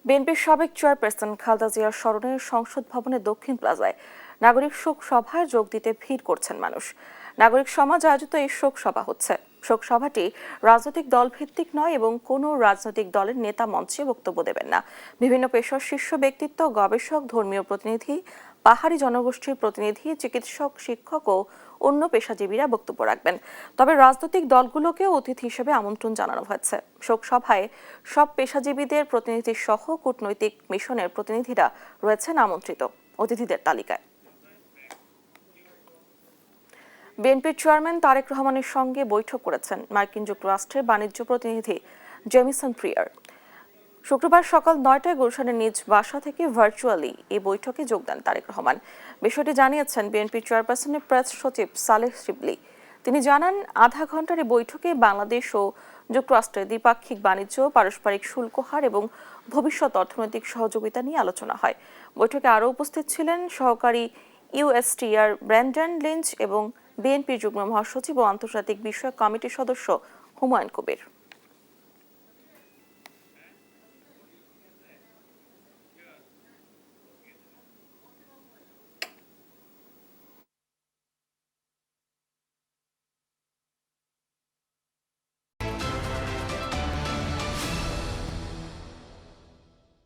বিএনপির সাবেক চেয়ারপারসন খালেদা জিয়ার স্মরণে সংসদ ভবনের দক্ষিণ প্লাজায় নাগরিক শোক সভায় যোগ দিতে ভিড় করছেন মানুষ। নাগরিক সমাজ আয়োজিত এই শোক সভা হচ্ছে। শোক সভাটি রাজনৈতিক দল ভিত্তিক নয় এবং কোনো রাজনৈতিক দলের নেতা মঞ্চে বক্তব্য দেবেন না। বিভিন্ন পেশার শীর্ষ ব্যক্তিত্ব, গবেষক, ধর্মীয় প্রতিনিধি, পাহাড়ি জনগোষ্ঠীর প্রতিনিধি, চিকিৎসক, শিক্ষক ও অন্য পেশাজীবীরা বক্তব্য রাখবেন। তবে রাজনৈতিক দলগুলোকেও অতিথি হিসেবে আমন্ত্রণ জানানো হয়েছে। শোক সভায় সব পেশাজীবীদের প্রতিনিধি সহ কূটনৈতিক মিশনের প্রতিনিধিরা রয়েছেন আমন্ত্রিত অতিথিদের তালিকায়। বিএনপির চেয়ারম্যান তারেক রহমানের সঙ্গে বৈঠক করেছেন মার্কিন যুক্তরাষ্ট্রের বাণিজ্য প্রতিনিধি জেমিসন প্রিয়ার। শুক্রবার সকাল 9টায় গুলশানের নিজ বাসা থেকে ভার্চুয়ালি এই বৈঠকে যোগ দেন তারেক রহমান। বিষয়টি জানিয়েছেন বিএনপির চেয়ারপারসনের প্রেস সচিব সালেহ শিবলি। তিনি জানান, আধা ঘণ্টার এই বৈঠকে বাংলাদেশ ও যুক্তরাষ্ট্রের দ্বিপাক্ষিক বাণিজ্য, পারস্পরিক শুল্ক হার এবং ভবিষ্যৎ অর্থনৈতিক সহযোগিতা নিয়ে আলোচনা হয়। বৈঠকে আরও উপস্থিত ছিলেন সহকারী ইউএসটিআর ব্র্যান্ডন লিঞ্চ এবং বিএনপির যুগ্ম মহাসচিব ও আন্তর্জাতিক বিষয়ক কমিটির সদস্য হুমায়ুন কবির।